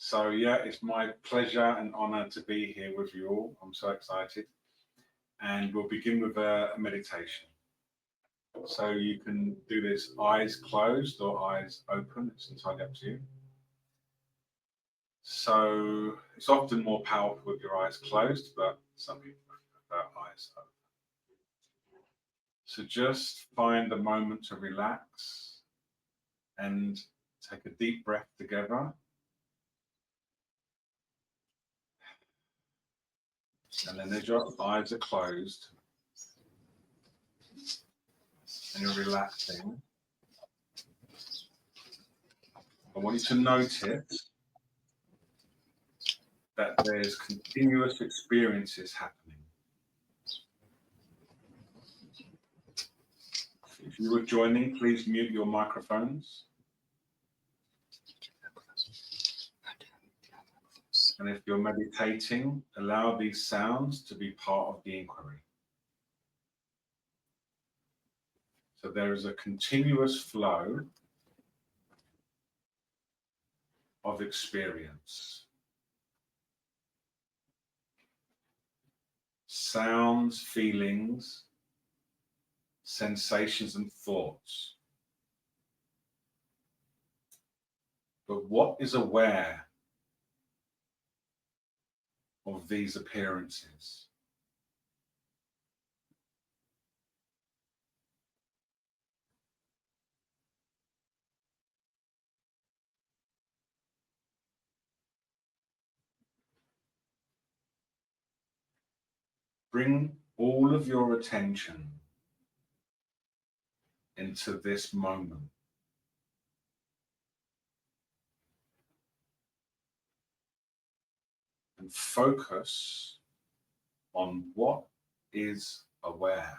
So, yeah, it's my pleasure and honor to be here with you all. I'm so excited. And we'll begin with a meditation. So, you can do this eyes closed or eyes open, it's entirely up to you. So, it's often more powerful with your eyes closed, but some people prefer eyes open. So, just find a moment to relax and take a deep breath together. And then, as your eyes are closed and you're relaxing, I want you to notice that there's continuous experiences happening. If you were joining, please mute your microphones. And if you're meditating, allow these sounds to be part of the inquiry. So there is a continuous flow of experience. Sounds, feelings, sensations, and thoughts. But what is aware of these appearances? Bring all of your attention into this moment. And focus on what is aware.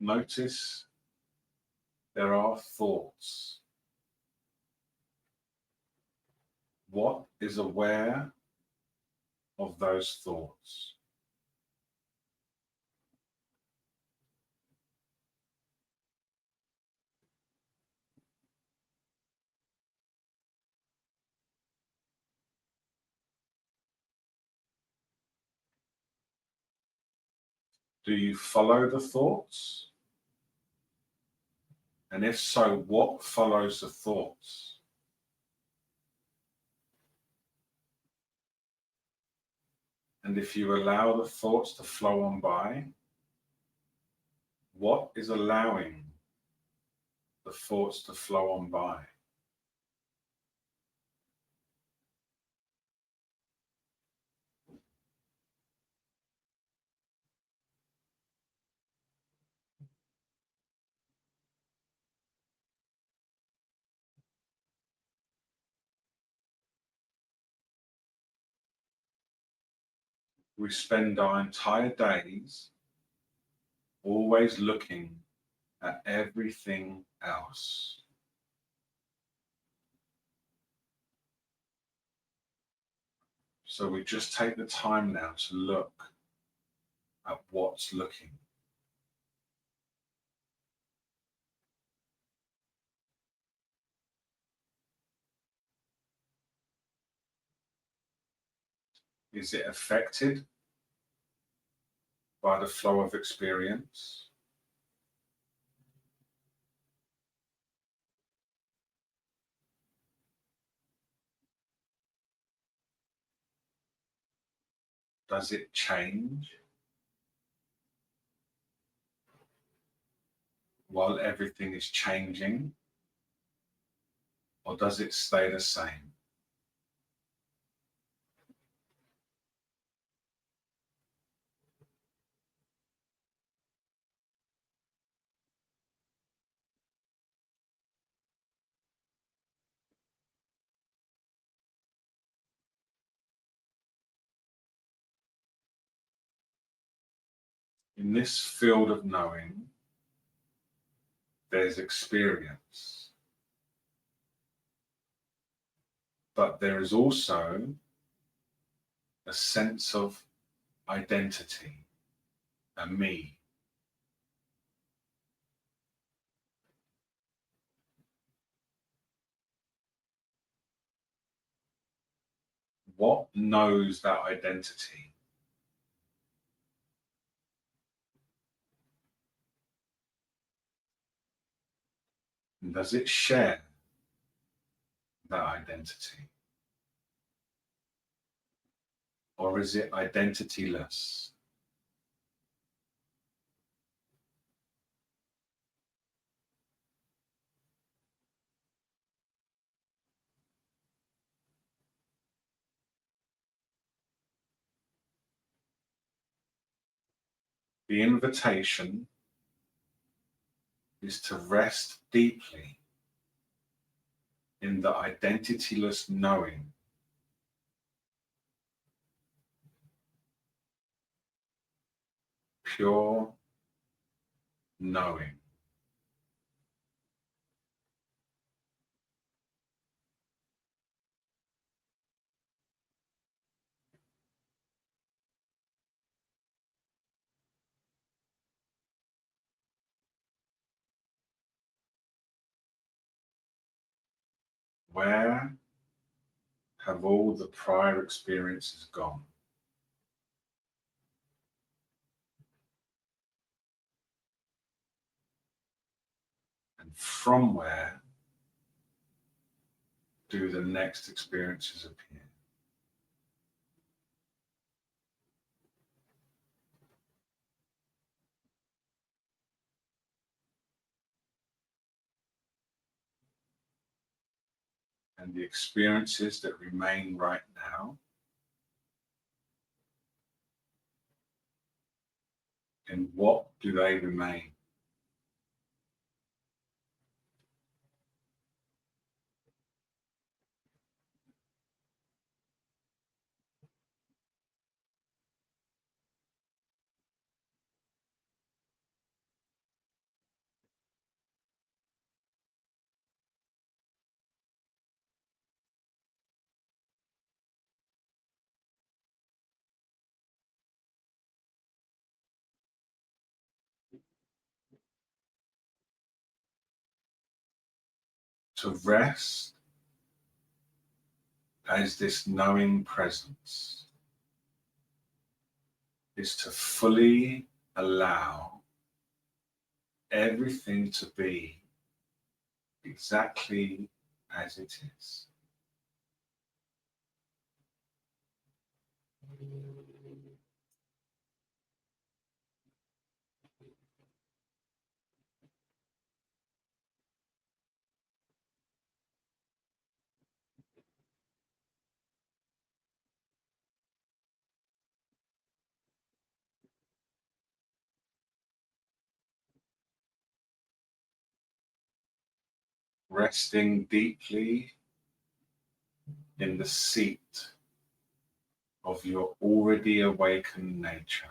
Notice there are thoughts. What is aware of those thoughts? Do you follow the thoughts? And if so, what follows the thoughts? And if you allow the thoughts to flow on by, what is allowing the thoughts to flow on by? We spend our entire days always looking at everything else. So we just take the time now to look at what's looking. Is it affected by the flow of experience? Does it change while everything is changing? Or does it stay the same? In this field of knowing, there's experience, but there is also a sense of identity, a me. What knows that identity? And does it share that identity? Or is it identityless? The invitation is to rest deeply in the identityless knowing, pure knowing. Where have all the prior experiences gone? And from where do the next experiences appear? And the experiences that remain right now, in what do they remain? To rest as this knowing presence is to fully allow everything to be exactly as it is. Resting deeply in the seat of your already awakened nature.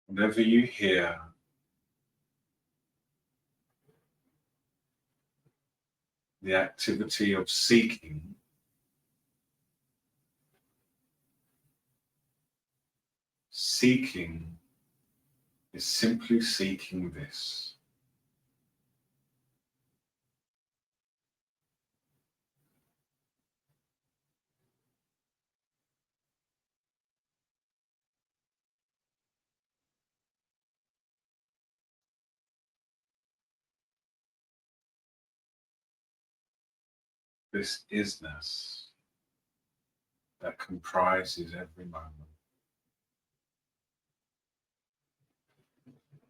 Whenever you hear the activity of seeking, seeking is simply seeking this. This isness that comprises every moment.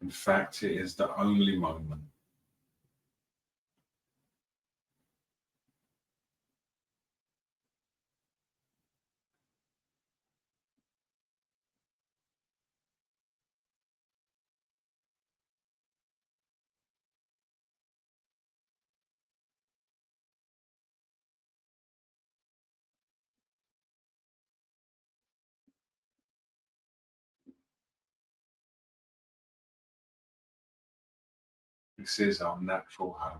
In fact, it is the only moment. This is our natural home.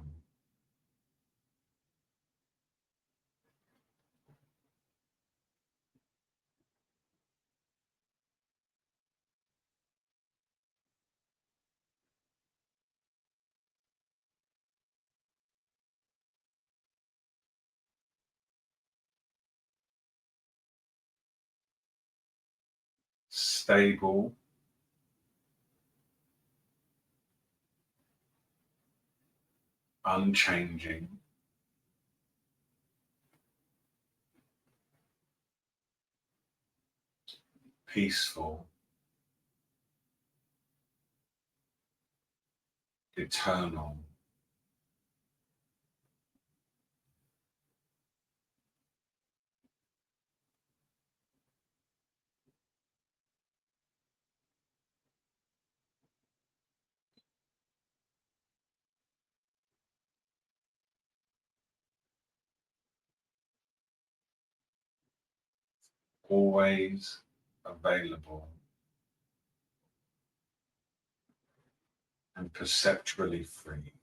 Stable, unchanging, peaceful, eternal. Always available and perceptually free.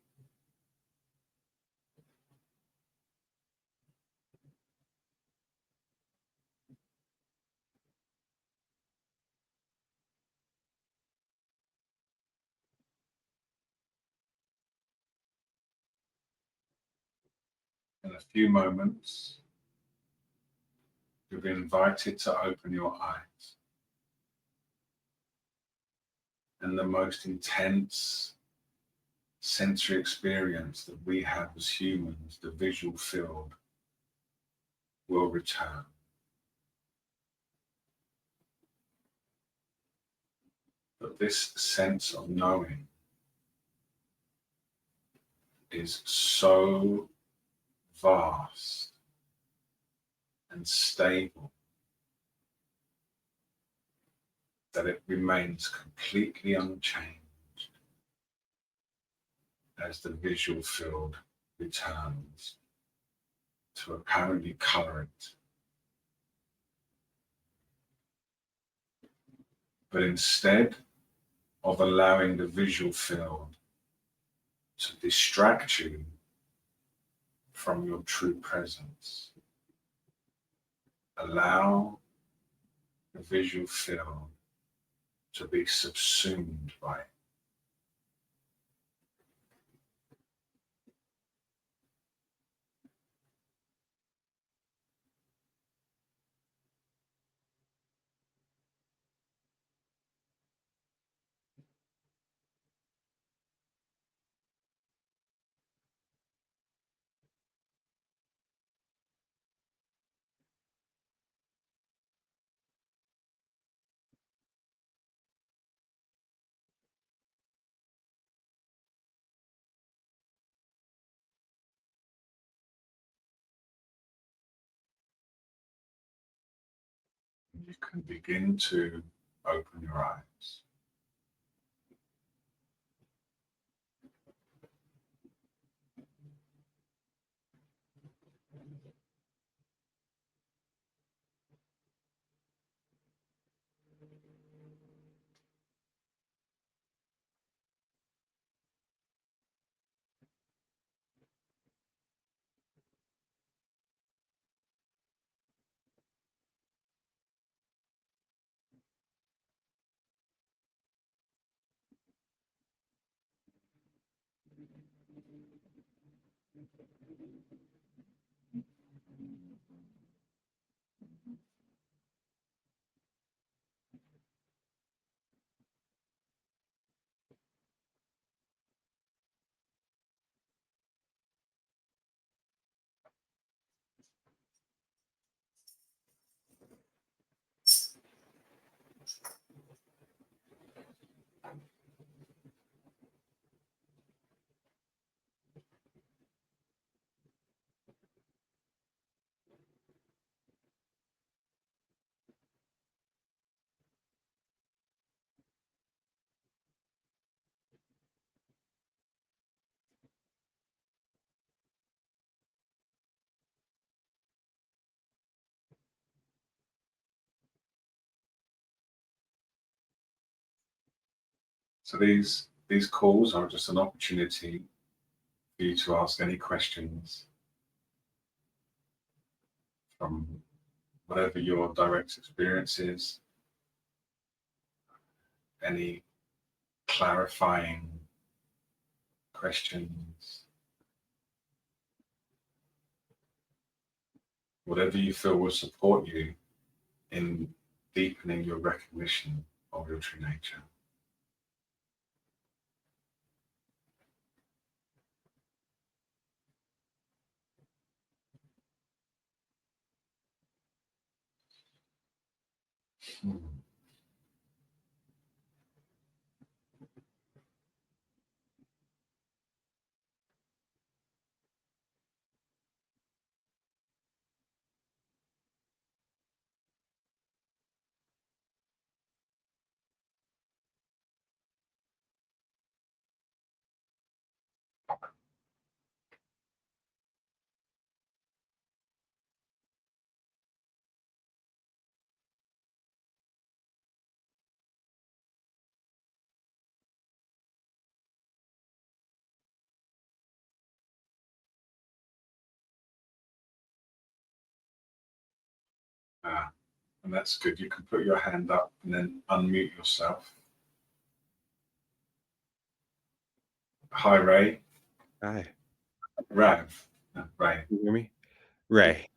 In a few moments, you'll be invited to open your eyes. And the most intense sensory experience that we have as humans, the visual field, will return. But this sense of knowing is so vast and stable that it remains completely unchanged as the visual field returns to apparently color it. But instead of allowing the visual field to distract you from your true presence, allow the visual field to be subsumed by it. You can begin to open your eyes. So these calls are just an opportunity for you to ask any questions from whatever your direct experience is, any clarifying questions, whatever you feel will support you in deepening your recognition of your true nature. Hmm. And that's good. You can put your hand up and then unmute yourself. Hi, Ray. Hi. Rav. Ray. Can you hear me? Ray.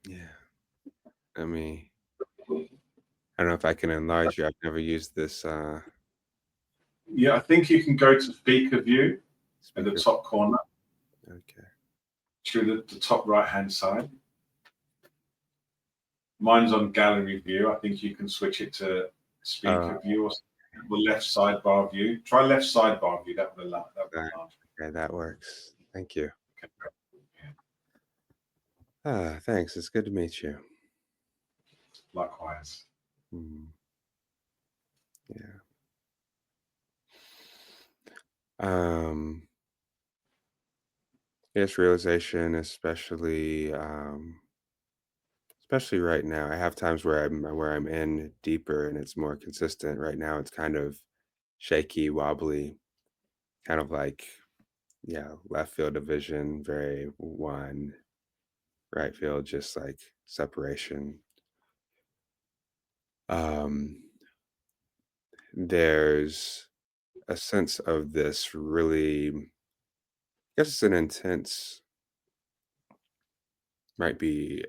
Yeah. I don't know if I can enlarge you. I've never used this Yeah, I think you can go to speaker view at the speaker. top corner Okay. to the top right hand side. Mine's on gallery view. I think you can switch it to speaker view or the left sidebar view. Try left sidebar view. That would allow. Okay, that works. Thank you. Okay. Thanks. It's good to meet you. Likewise. Yeah. Yes, realization, especially right now. I have times where I'm in deeper and it's more consistent. Right now it's kind of shaky, wobbly, kind of like left field of vision, very one, right field, just like separation. There's a sense of this really, I guess it's an intense, might be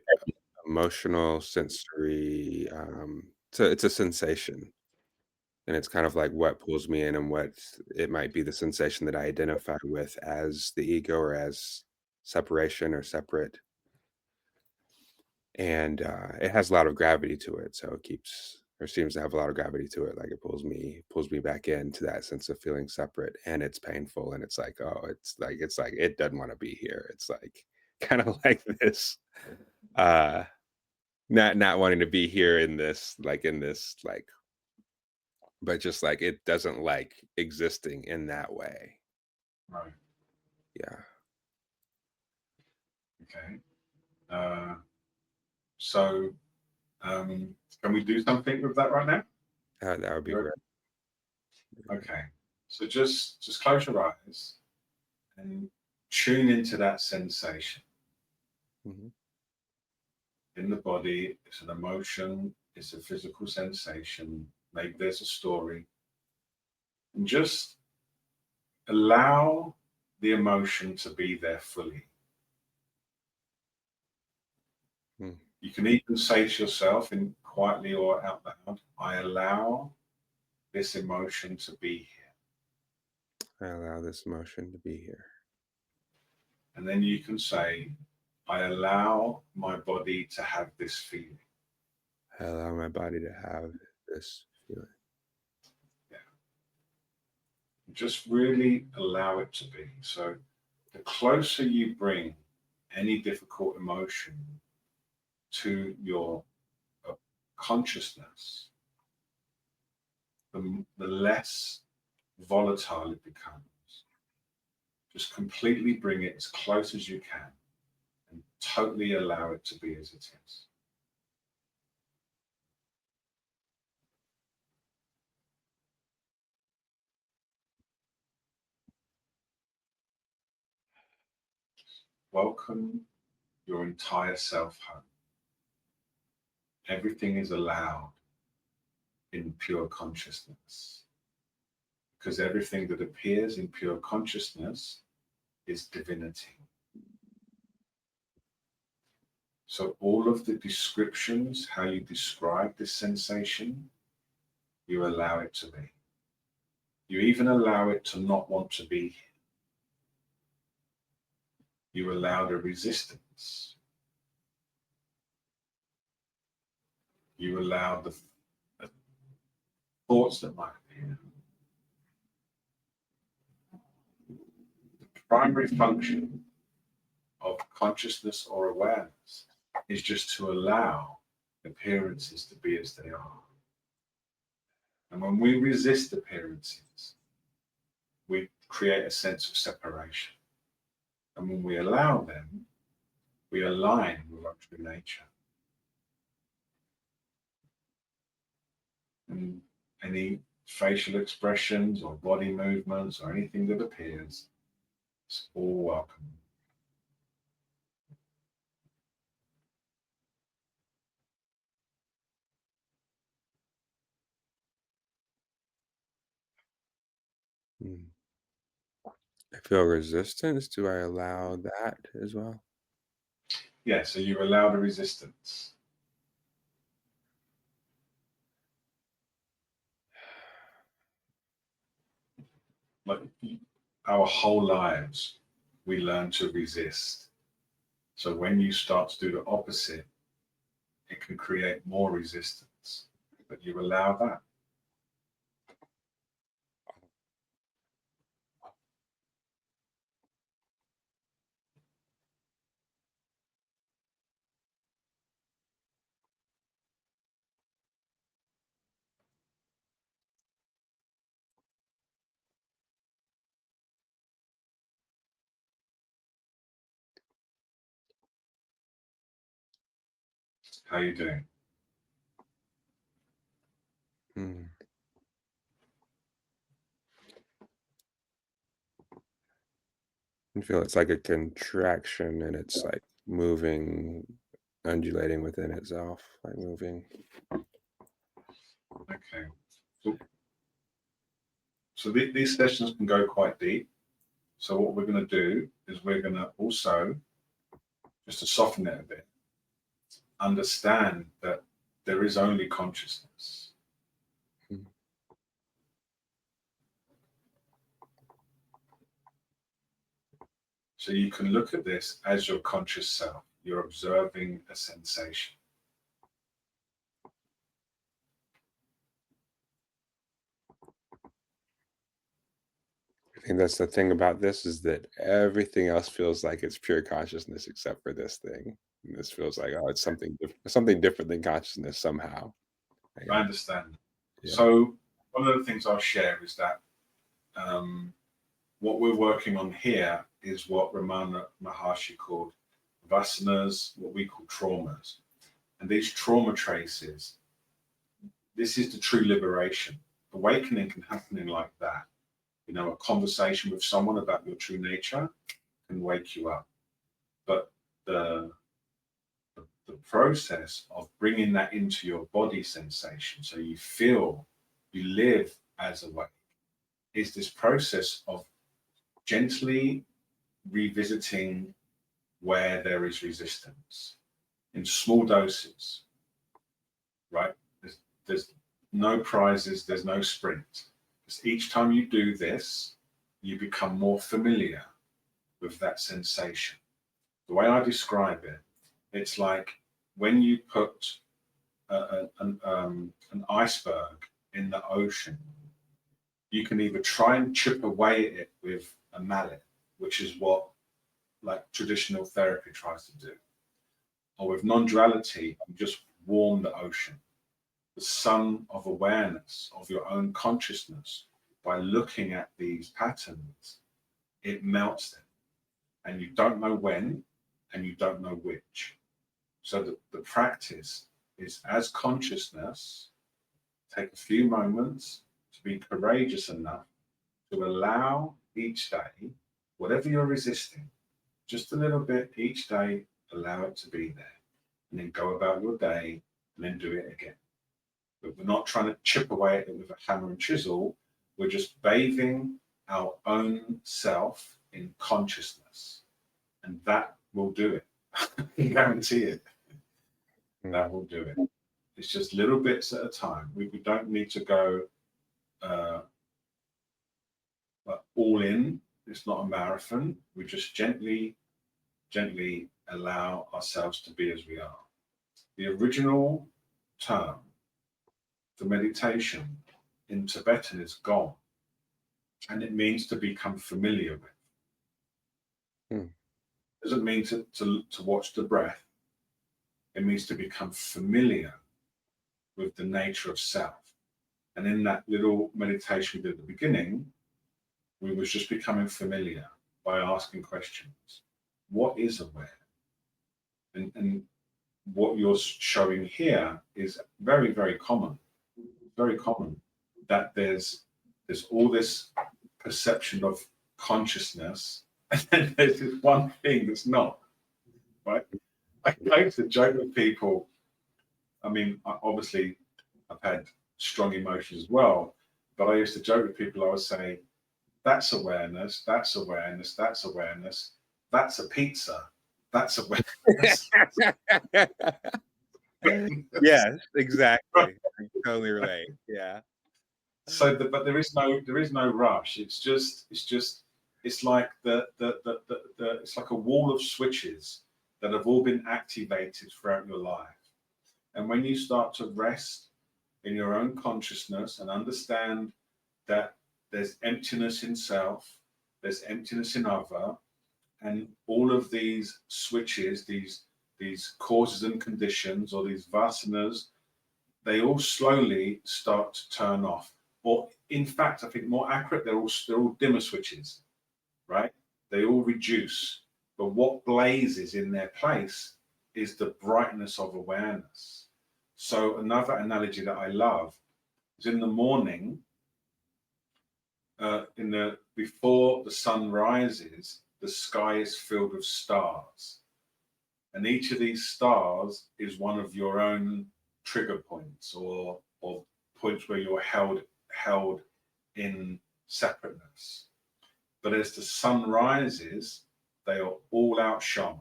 emotional, sensory. It's a sensation, and it's kind of like what pulls me in, and what it might be the sensation that I identify with as the ego or as separation or separate. And it has a lot of gravity to it, so it keeps or seems to have a lot of gravity to it. Like it pulls me back into that sense of feeling separate, and it's painful, and it's like, oh, it's like it doesn't want to be here. It's like kind of like this, uh, not wanting to be here in this, but just like it doesn't like existing in that way. Right. Yeah. Okay. So, can we do something with that right now? That would be great. Okay. So just close your eyes and tune into that sensation Mhm. in the body. It's an emotion. It's a physical sensation. Maybe there's a story. And just allow the emotion to be there fully. Mm. You can even say to yourself, in quietly or out loud, I allow this emotion to be here. I allow this emotion to be here. And then you can say, I allow my body to have this feeling. I allow my body to have this feeling. Yeah. Just really allow it to be. So the closer you bring any difficult emotion to your consciousness, the less volatile it becomes. Just completely bring it as close as you can and totally allow it to be as it is. Welcome your entire self home. Everything is allowed in pure consciousness, because everything that appears in pure consciousness is divinity. So all of the descriptions, how you describe this sensation, you allow it to be. You even allow it to not want to be here. You allow the resistance. You allow the thoughts that might appear. The primary function of consciousness or awareness is just to allow appearances to be as they are. And when we resist appearances, we create a sense of separation. And when we allow them, we align with our true nature. And any facial expressions or body movements or anything that appears, it's all welcome. Mm. I feel resistance. Do I allow that as well? Yeah, so you allow the resistance. Like our whole lives, we learn to resist. So when you start to do the opposite, it can create more resistance. But you allow that. How you doing? Mm. I feel it's like a contraction and it's like moving, undulating within itself, like moving. Okay. So these sessions can go quite deep. So what we're going to do is we're going to also, just to soften it a bit, understand that there is only consciousness. Mm. So you can look at this as your conscious self. You're observing a sensation. I think that's the thing about this is that everything else feels like it's pure consciousness except for this thing. And this feels like, oh, it's something different than consciousness somehow. Like, I understand. yeah. So one of the things I'll share is that what we're working on here is what Ramana Maharshi called vasanas, what we call traumas. And these trauma traces, this is the true liberation. Awakening can happen in like that. You know, a conversation with someone about your true nature can wake you up. But the the process of bringing that into your body sensation, so you feel, you live as awake, is this process of gently revisiting where there is resistance in small doses, right? There's no prizes, there's no sprint. Because each time you do this, you become more familiar with that sensation. The way I describe it, it's like when you put an iceberg in the ocean, you can either try and chip away at it with a mallet, which is what like traditional therapy tries to do, or with non-duality, you just warm the ocean. The sun of awareness of your own consciousness, by looking at these patterns, it melts them, and you don't know when, and you don't know which. So the practice is, as consciousness, take a few moments to be courageous enough to allow each day, whatever you're resisting, just a little bit each day, allow it to be there. And then go about your day and then do it again. But we're not trying to chip away at it with a hammer and chisel. We're just bathing our own self in consciousness. And that will do it. I guarantee it. That will do it. It's just little bits at a time. We don't need to go all in. It's not a marathon. We just gently allow ourselves to be as we are. The original term for meditation in Tibetan is gone, and it means to become familiar with. It doesn't mean to watch the breath. It means to become familiar with the nature of self. And in that little meditation we did at the beginning, we was just becoming familiar by asking questions. What is aware? And what you're showing here is very, very common. Very common that there's all this perception of consciousness, and then there's this one thing that's not, right? I used to joke with people. I mean, obviously, I've had strong emotions as well, but I used to joke with people. I would say, that's awareness, that's awareness, that's awareness, that's a pizza, that's awareness. Yes, exactly. I totally relate. Yeah. So, but there is no rush. It's like it's like a wall of switches that have all been activated throughout your life. And when you start to rest in your own consciousness and understand that there's emptiness in self, there's emptiness in other, and all of these switches, these causes and conditions, or these vasanas, they all slowly start to turn off. Or in fact, I think more accurate, they're all dimmer switches, right? They all reduce. But what blazes in their place is the brightness of awareness. So another analogy that I love is in the morning, before the sun rises, the sky is filled with stars. And each of these stars is one of your own trigger points, or points where you're held in separateness. But as the sun rises, they are all outshone.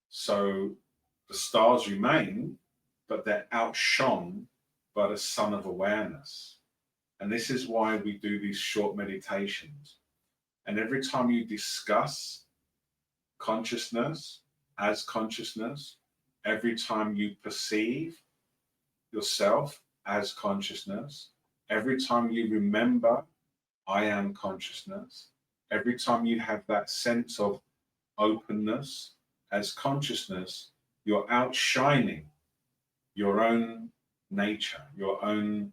So the stars remain, but they're outshone by the sun of awareness. And this is why we do these short meditations. And every time you discuss consciousness as consciousness, every time you perceive yourself as consciousness, every time you remember I am consciousness, every time you have that sense of openness as consciousness, you're outshining your own nature, your own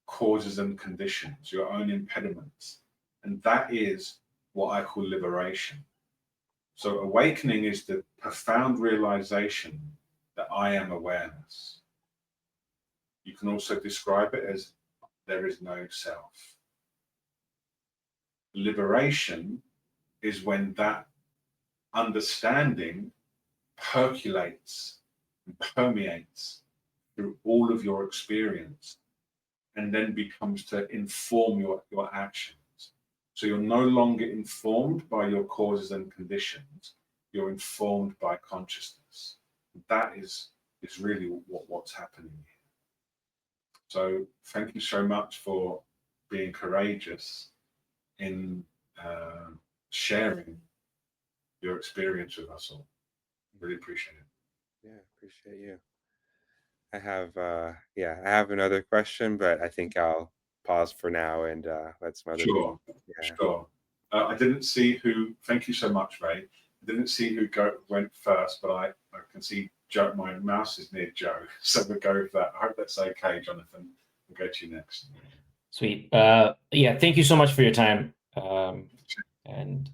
causes and conditions, your own impediments. And that is what I call liberation. So awakening is the profound realization that I am awareness. You can also describe it as there is no self. Liberation is when that understanding percolates and permeates through all of your experience, and then becomes to inform your actions. So you're no longer informed by your causes and conditions. You're informed by consciousness. That is really what's happening here. So thank you so much for being courageous in sharing your experience with us all. Really appreciate it. Yeah, appreciate you. I have I have another question, but I think I'll pause for now and let some other Sure, people. Yeah. sure. I didn't see who. Thank you so much, Ray. I didn't see who went first, but I can see Joe. My mouse is near Joe, so we'll go with that. I hope that's okay, Jonathan. We'll go to you next. Sweet. Yeah, thank you so much for your time. And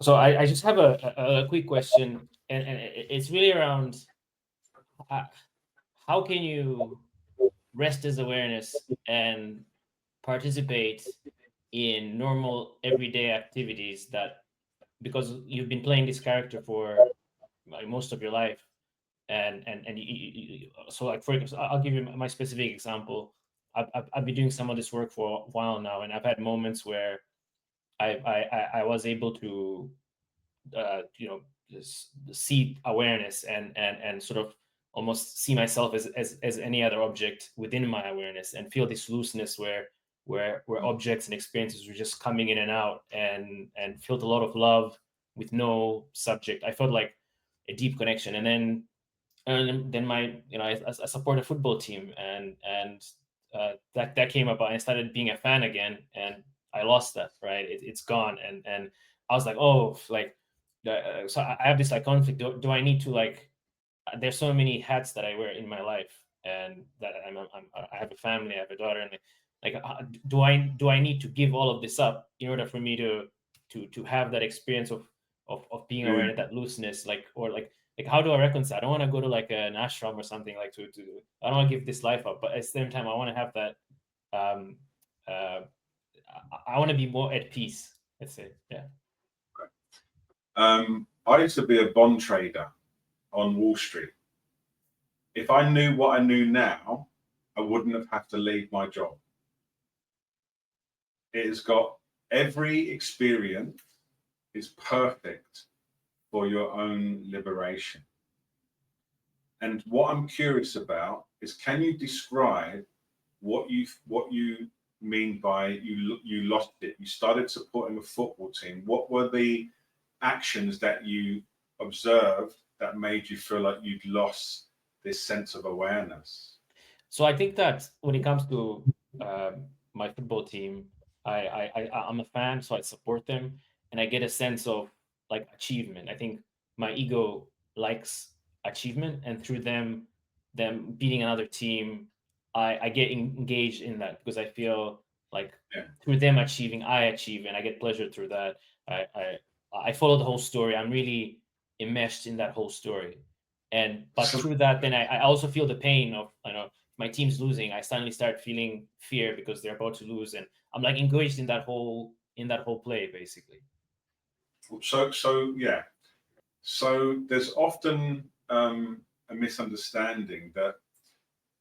so I just have a quick question, and it's really around how can you rest as awareness and participate in normal everyday activities that, because you've been playing this character for like most of your life, and so like for example, I'll give you my specific example. I've been doing some of this work for a while now, and I've had moments where I was able to see awareness and sort of almost see myself as any other object within my awareness, and feel this looseness where objects and experiences were just coming in and out, and felt a lot of love with no subject. I felt like a deep connection. And then my I support a football team, and that came up. I started being a fan again, and I lost that. Right, it's gone. And I was like, oh, like so I have this like conflict. Do I need to like? There's so many hats that I wear in my life, and that I have a family, I have a daughter, and like do I need to give all of this up in order for me to have that experience of being aware of that looseness, like, or like how do I reconcile? I don't want to go to like an ashram or something, like to I don't want to give this life up, but at the same time I want to have that um I want to be more at peace, let's say. Yeah. I used to be a bond trader on Wall Street. If I knew what I knew now, I wouldn't have had to leave my job. It has got every experience is perfect for your own liberation. And what I'm curious about is, can you describe what you mean by you lost it? You started supporting a football team. What were the actions that you observed that made you feel like you'd lost this sense of awareness? So I think that when it comes to my football team, I'm a fan, so I support them, and I get a sense of like achievement. I think my ego likes achievement, and through them beating another team, I get engaged in that, because I feel like through them achieving, I achieve, and I get pleasure through that. I follow the whole story. I'm really enmeshed in that whole story, but through that, then I also feel the pain of, my team's losing. I suddenly start feeling fear because they're about to lose, and I'm like engaged in that whole play, basically. So yeah. So there's often a misunderstanding that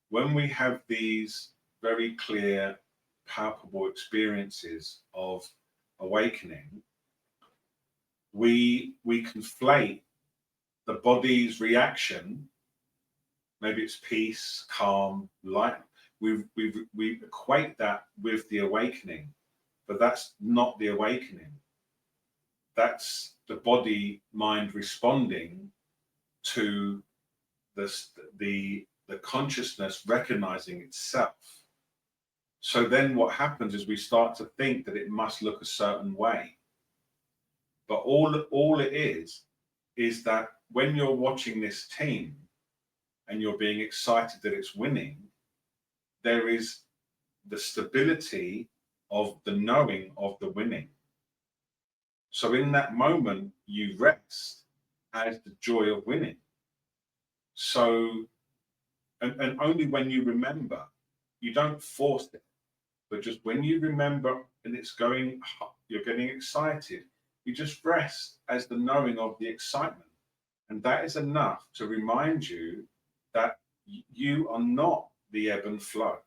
when we have these very clear, palpable experiences of awakening, we conflate the body's reaction. Maybe it's peace, calm, light. We equate that with the awakening, but that's not the awakening. That's the body mind responding to the consciousness recognizing itself. So then what happens is we start to think that it must look a certain way. But all it is that when you're watching this team and you're being excited that it's winning, there is the stability of the knowing of the winning. So in that moment, you rest as the joy of winning. So, and only when you remember, you don't force it, but just when you remember and it's going, you're getting excited, you just rest as the knowing of the excitement. And that is enough to remind you that you are not the ebb and flow,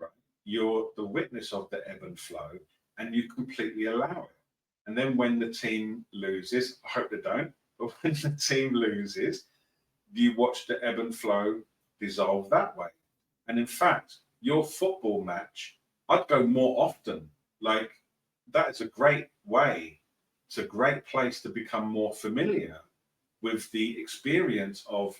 right? You're the witness of the ebb and flow. and you completely allow it. And then when the team loses, I hope they don't, but when the team loses, you watch the ebb and flow dissolve that way. And in fact, your football match, I'd go more often. Like, that is a great way. It's a great place to become more familiar with the experience of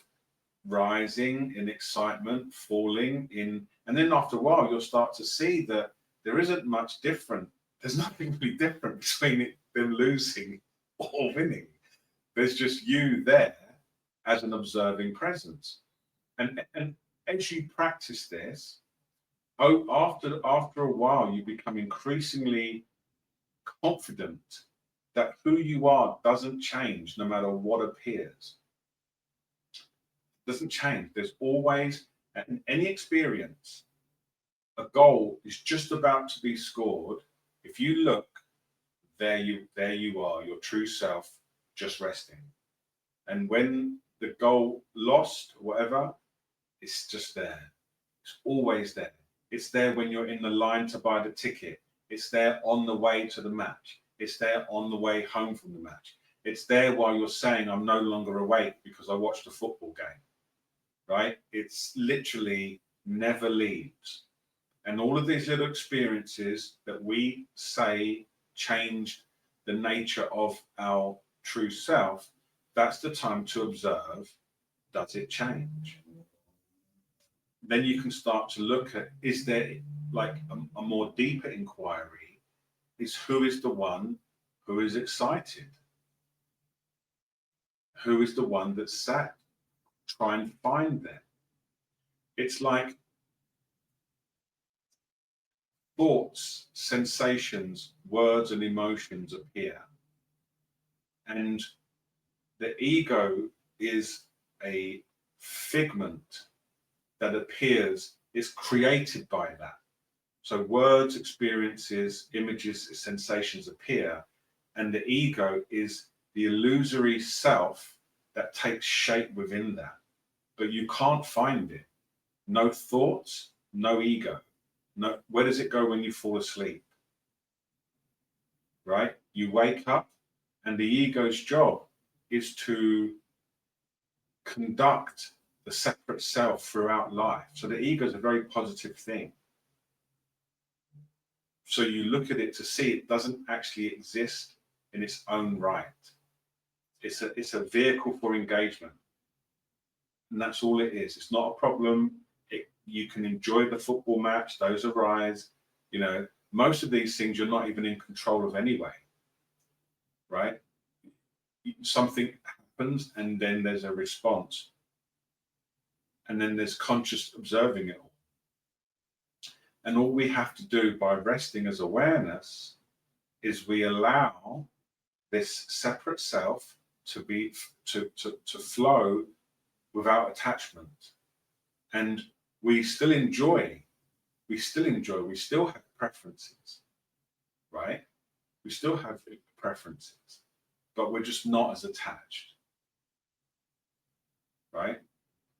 rising in excitement, falling in, and then after a while, you'll start to see that there isn't much different. There's nothing really different between them losing or winning. There's just you there as an observing presence. And as you practice this, after a while, you become increasingly confident that who you are doesn't change no matter what appears. It doesn't change. There's always, in any experience, a goal is just about to be scored. If you look, there you are, your true self, just resting. And when the goal lost, whatever, it's just there. It's always there. It's there when you're in the line to buy the ticket. It's there on the way to the match. It's there on the way home from the match. It's there while you're saying, I'm no longer awake because I watched a football game, right? It's literally never leaves. And all of these little experiences that we say change the nature of our true self, that's the time to observe, does it change? Then you can start to look at, is there like a more deeper inquiry, is who is the one who is excited? Who is the one that's sad? Try and find them. It's like thoughts, sensations, words, and emotions appear. And the ego is a figment that appears, is created by that. So words, experiences, images, sensations appear, and the ego is the illusory self that takes shape within that. But you can't find it. No thoughts, no ego. No, where does it go when you fall asleep? Right? You wake up, and the ego's job is to conduct the separate self throughout life. So the ego is a very positive thing. So you look at it to see it doesn't actually exist in its own right. It's a vehicle for engagement. And that's all it is. It's not a problem. You can enjoy the football match, those arise. You know, most of these things you're not even in control of anyway, right? Something happens and then there's a response. And then there's conscious observing it all. And all we have to do by resting as awareness is we allow this separate self to be to flow without attachment. And we still enjoy, we still have preferences, right? We still have preferences, but we're just not as attached, right?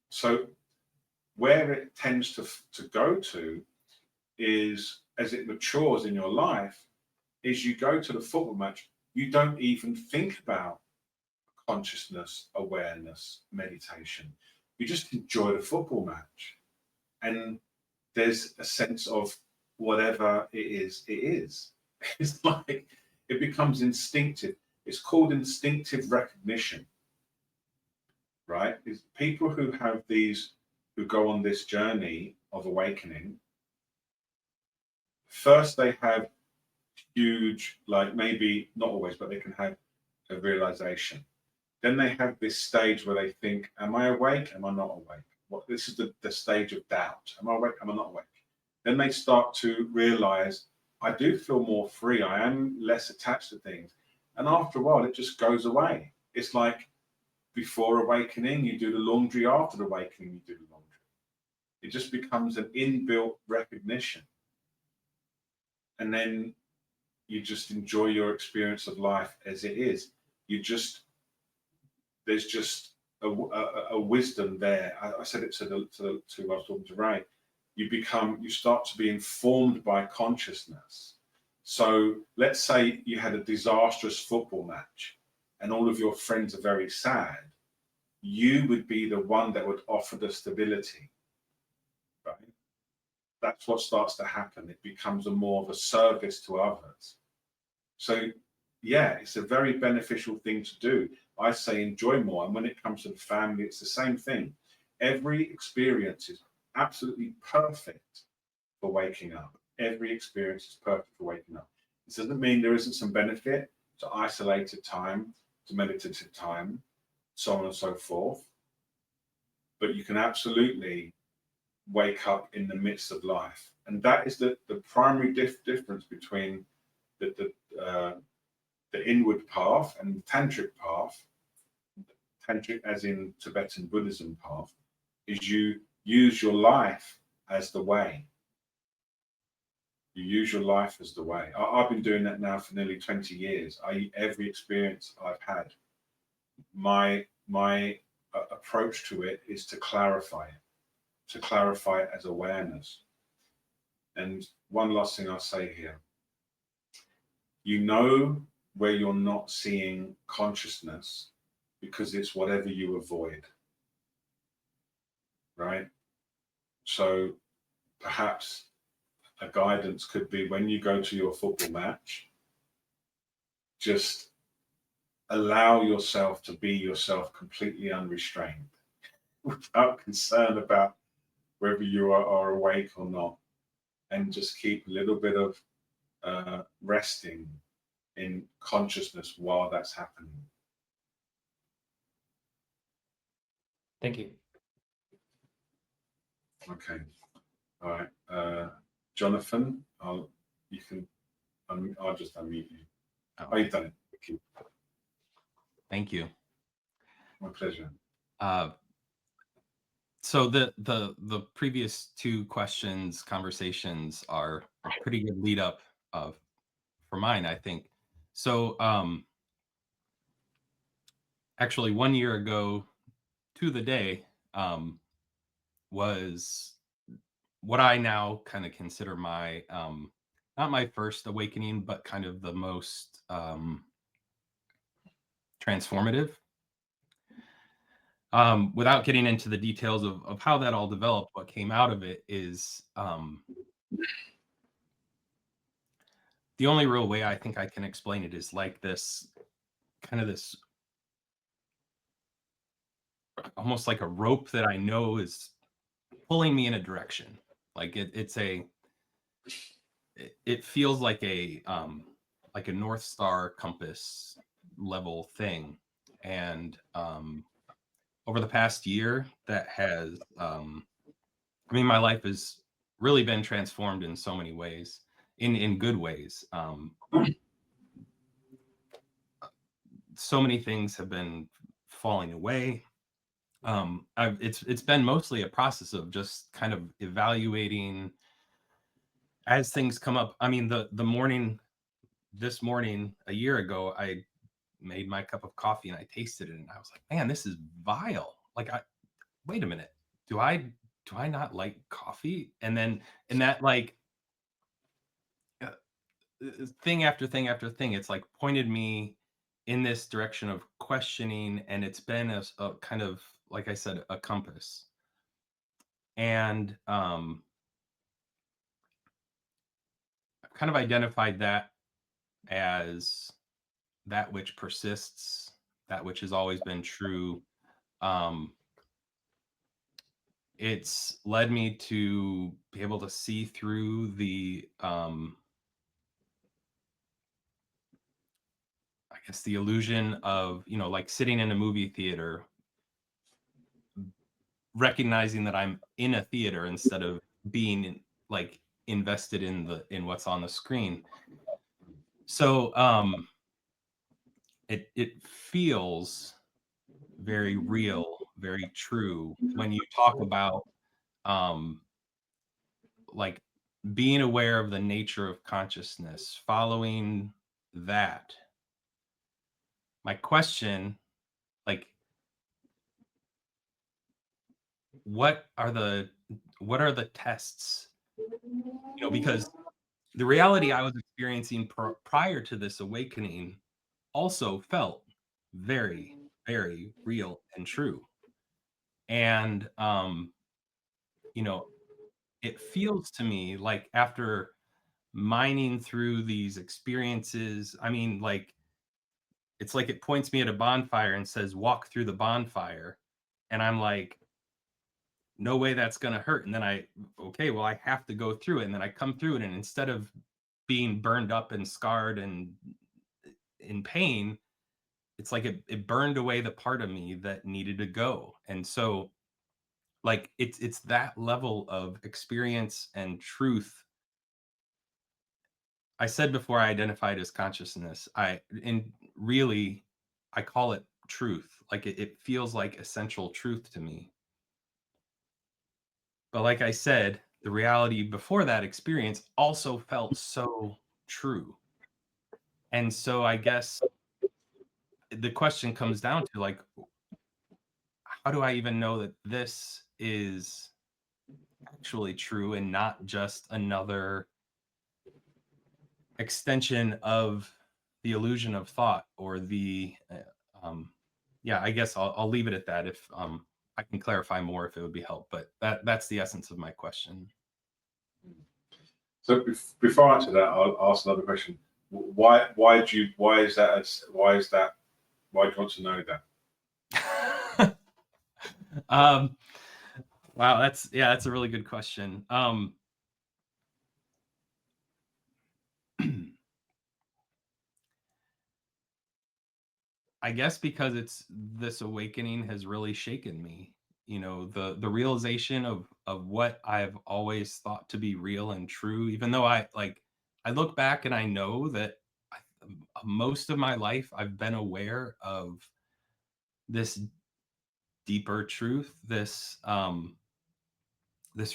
So where it tends to go to is, as it matures in your life, is you go to the football match, you don't even think about consciousness, awareness, meditation. You just enjoy the football match. And there's a sense of whatever it is, it is. It's like, it becomes instinctive. It's called instinctive recognition, right? It's people who have these, who go on this journey of awakening, first they have huge, like maybe not always, but they can have a realization. Then they have this stage where they think, am I awake? Am I not awake? What, this is the stage of doubt. Am I awake? Am I not awake? Then they start to realize, I do feel more free. I am less attached to things. And after a while, it just goes away. It's like before awakening, you do the laundry. After the awakening, you do the laundry. It just becomes an inbuilt recognition. And then you just enjoy your experience of life as it is. There's just a wisdom there. I said it to I was talking to Ray. You start to be informed by consciousness. So let's say you had a disastrous football match and all of your friends are very sad. You would be the one that would offer the stability, right? That's what starts to happen. It becomes a more of a service to others. So yeah, it's a very beneficial thing to do. I say enjoy more. And when it comes to the family, it's the same thing. Every experience is absolutely perfect for waking up. Every experience is perfect for waking up. This doesn't mean there isn't some benefit to isolated time, to meditative time, so on and so forth. But you can absolutely wake up in the midst of life. And that is the primary difference between the inward path and the tantric path. Tantric, as in Tibetan Buddhism path, is you use your life as the way. You use your life as the way. I've been doing that now for nearly 20 years. Every experience I've had, my approach to it is to clarify it as awareness. And one last thing I'll say here. You know where you're not seeing consciousness because it's whatever you avoid, right? So perhaps a guidance could be when you go to your football match, just allow yourself to be yourself completely unrestrained without concern about whether you are awake or not, and just keep a little bit of resting in consciousness while that's happening. Thank you. Okay. All right. Jonathan, I'll just unmute you. Oh, you've done it. Thank you. Thank you. My pleasure. So the previous two conversations are a pretty good lead up for mine, I think. So actually 1 year ago to the day was what I now kind of consider my not my first awakening, but kind of the most transformative. Without getting into the details of how that all developed, what came out of it is the only real way I think I can explain it is like this kind of this almost like a rope that I know is pulling me in a direction. Like it feels like a North Star compass level thing. And over the past year, that has my life has really been transformed in so many ways, in good ways. So many things have been falling away. It's been mostly a process of just kind of evaluating as things come up. I mean, this morning a year ago, I made my cup of coffee and I tasted it and I was like, man, this is vile. Like, wait a minute, do I not like coffee? And that like thing after thing after thing, it's like pointed me in this direction of questioning, and it's been a kind of, like I said, a compass. And I've kind of identified that as that which persists, that which has always been true. It's led me to be able to see through the I guess the illusion of, like sitting in a movie theater, recognizing that I'm in a theater instead of being like invested in what's on the screen. So it feels very real, very true when you talk about like being aware of the nature of consciousness, following that. My question, like, what are the tests? Because the reality I was experiencing prior to this awakening also felt very, very real and true. And you know, it feels to me like after mining through these experiences, I mean, like it's like it points me at a bonfire and says, walk through the bonfire. And I'm like, no way that's going to hurt. And then okay, well, I have to go through it. And then I come through it. And instead of being burned up and scarred and in pain, it's like it burned away the part of me that needed to go. And so, like, it's that level of experience and truth. I said before I identified as consciousness, really, I call it truth. Like it feels like essential truth to me. But like I said, the reality before that experience also felt so true. And so I guess the question comes down to like, how do I even know that this is actually true and not just another extension of the illusion of thought or yeah, I guess I'll leave it at that. If I can clarify more if it would be help, but that's the essence of my question. So before I answer that, I'll ask another question. Why do you want to know that? Wow, that's a really good question. I guess because this awakening has really shaken me. You know, the realization of what I've always thought to be real and true, even though I look back and I know that most of my life I've been aware of this deeper truth, this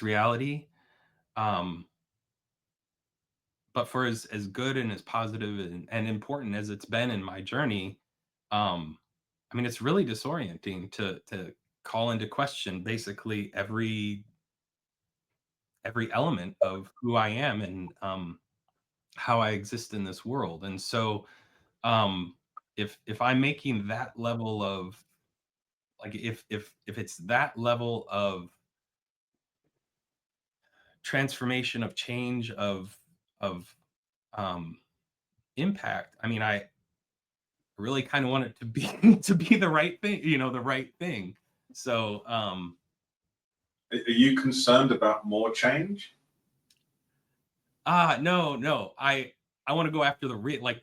reality. But for as good and as positive and important as it's been in my journey, I mean, it's really disorienting to call into question basically every element of who I am and how I exist in this world. And so, if I'm making that level of like if it's that level of transformation, of change, of um impact, I mean, I really kind of want it to be to be the right thing, the right thing. So Are you concerned about more change? no, I want to go after I want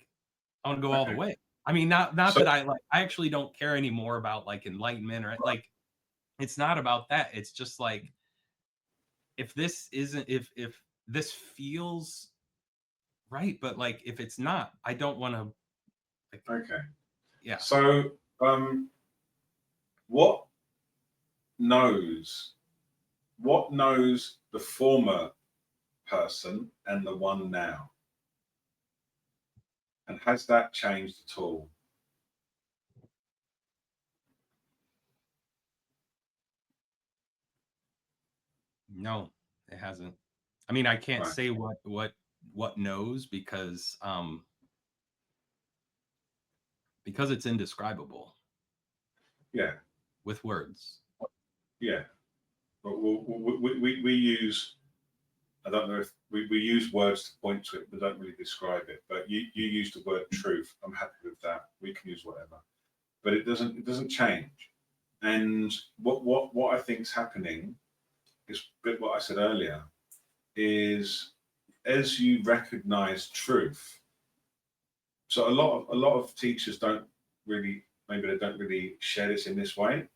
to go all the Okay. way. I mean, not So that I actually don't care anymore about like enlightenment or like it's not about that. It's just like if this isn't if this feels right, but like if it's not, I don't want to like okay. yeah. So what knows the former person and the one now? And has that changed at all? No, it hasn't. I mean, I can't Right. say what knows because it's indescribable Yeah. with words. Yeah. But we use, I don't know if we use words to point to it, but don't really describe it. But you use the word truth. I'm happy with that. We can use whatever. But it doesn't change. And what I think is happening is a bit what I said earlier, is as you recognize truth. So a lot of teachers don't really, maybe they don't really share this in this way,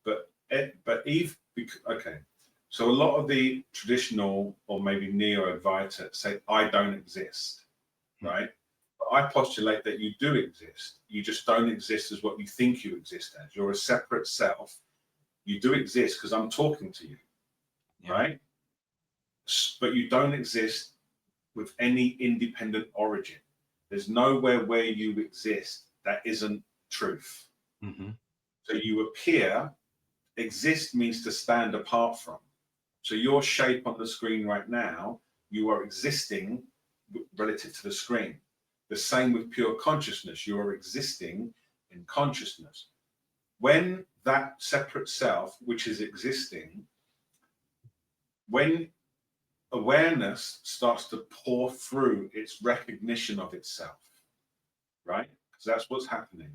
but okay. So a lot of the traditional or maybe neo-Advaita say I don't exist, right? But I postulate that you do exist. You just don't exist as what you think you exist as. You're a separate self. You do exist because I'm talking to you, Yeah. right? But you don't exist with any independent origin. There's nowhere where you exist that isn't truth. Mm-hmm. So you appear, exist means to stand apart from. So your shape on the screen right now, you are existing relative to the screen. The same with pure consciousness. You are existing in consciousness. When that separate self, which is existing, when awareness starts to pour through its recognition of itself, right? Because that's what's happening.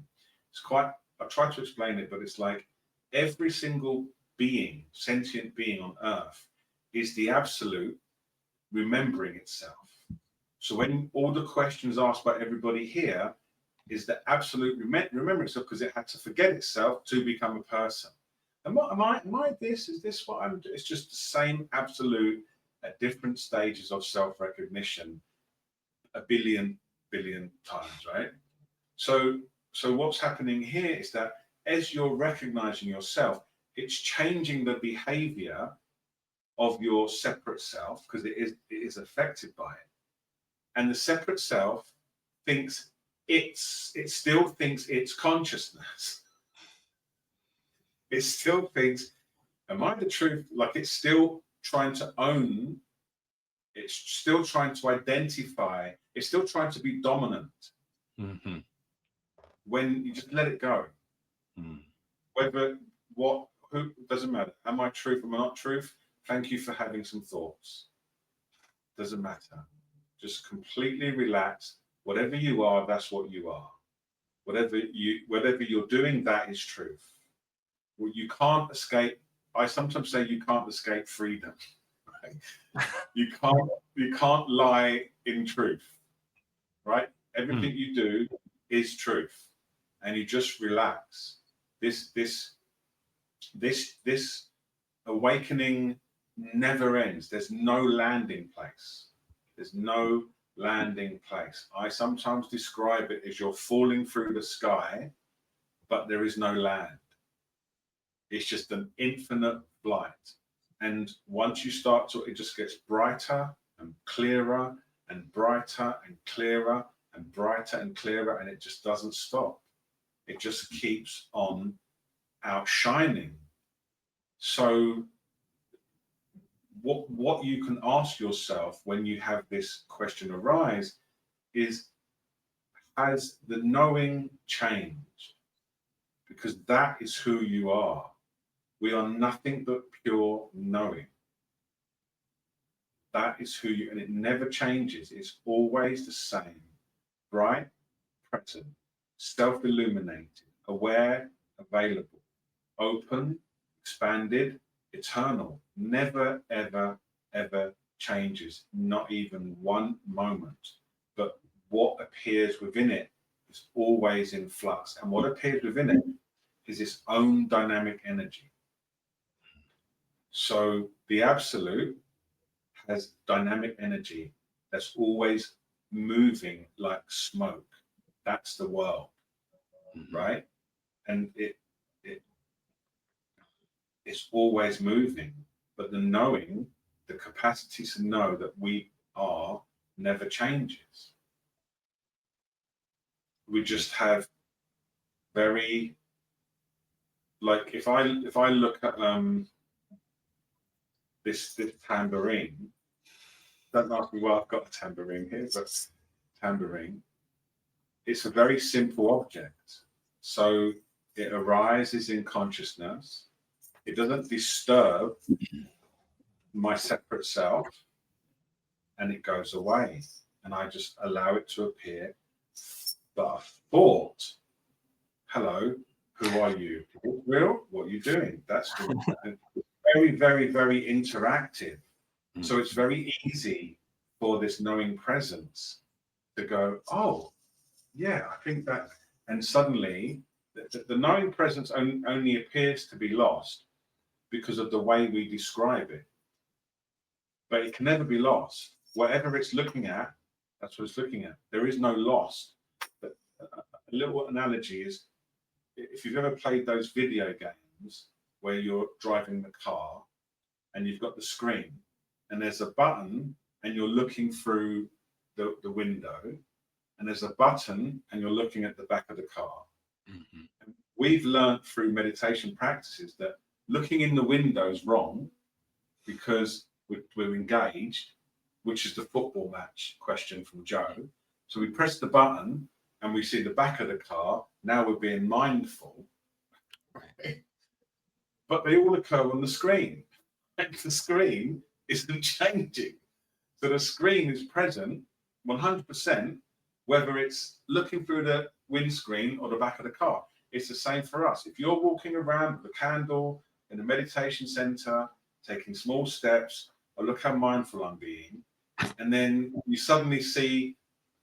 It's quite, I try to explain it, but it's like every single being, sentient being on earth, is the absolute remembering itself. So when all the questions asked by everybody here is the absolute remember itself, because it had to forget itself to become a person. And what am I this? Is this what I'm doing? It's just the same absolute at different stages of self-recognition, a billion times, right? So what's happening here is that as you're recognizing yourself, it's changing the behavior of your separate self, because it is affected by it. And the separate self thinks it still thinks it's consciousness. It still thinks, am I the truth? Like, it's still trying to own, it's still trying to identify, it's still trying to be dominant. Mm-hmm. When you just let it go. Whether who doesn't matter. Am I truth? Am I not truth? Thank you for having some thoughts. Doesn't matter. Just completely relax. Whatever you are, that's what you are. Whatever you're doing, that is truth. Well, you can't escape. I sometimes say you can't escape freedom. Right? You can't lie in truth. Right? Everything you do is truth, and you just relax. This awakening never ends. There's no landing place. There's no landing place. I sometimes describe it as you're falling through the sky, but there is no land. It's just an infinite flight. And once you start to, it just gets brighter and clearer and brighter and clearer and brighter and clearer, and it just doesn't stop. It just keeps on outshining. So what you can ask yourself when you have this question arise is, has the knowing changed? Because that is who you are. We are nothing but pure knowing. That is who you, and it never changes. It's always the same. Bright, present, self-illuminated, aware, available, open, expanded, eternal, never, ever, ever changes, not even one moment. But what appears within it is always in flux. And what appears within it is its own dynamic energy. So the absolute has dynamic energy that's always moving like smoke. That's the world, right? And it's always moving, but the knowing, the capacity to know that we are, never changes. We just have very, like, if I look at this tambourine, don't ask me why I've got a tambourine here, but tambourine, it's a very simple object. So it arises in consciousness. It doesn't disturb my separate self, and it goes away, and I just allow it to appear. But a thought, hello, who are you? Real? What are you doing? That's very, very, very interactive. So it's very easy for this knowing presence to go, oh, yeah, I think that, and suddenly the knowing presence only appears to be lost because of the way we describe it. But it can never be lost. Whatever it's looking at, that's what it's looking at. There is no loss. But a little analogy is, if you've ever played those video games where you're driving the car and you've got the screen and there's a button and you're looking through the window, and there's a button and you're looking at the back of the car. And we've learned through meditation practices that looking in the window is wrong because we're engaged. which is the football match question from Joe. So we press the button and we see the back of the car. Now we're being mindful. But they all occur on the screen. And the screen isn't changing. So the screen is present 100%, whether it's looking through the windscreen or the back of the car. It's the same for us. If you're walking around with a candle in a meditation center, taking small steps, or look how mindful I'm being, and then you suddenly see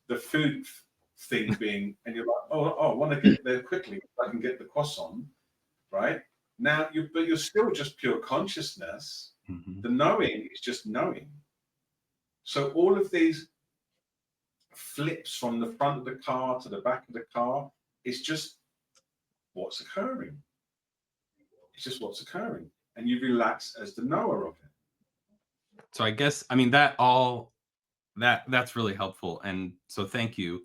the food thing being, and you're like, oh, I want to get there quickly. I can get the croissant, right? Now, but you're still just pure consciousness. The knowing is just knowing. So all of these flips from the front of the car to the back of the car is just what's occurring. It's just what's occurring. And you relax as the knower of it. So I guess, I mean, that's really helpful. And so thank you.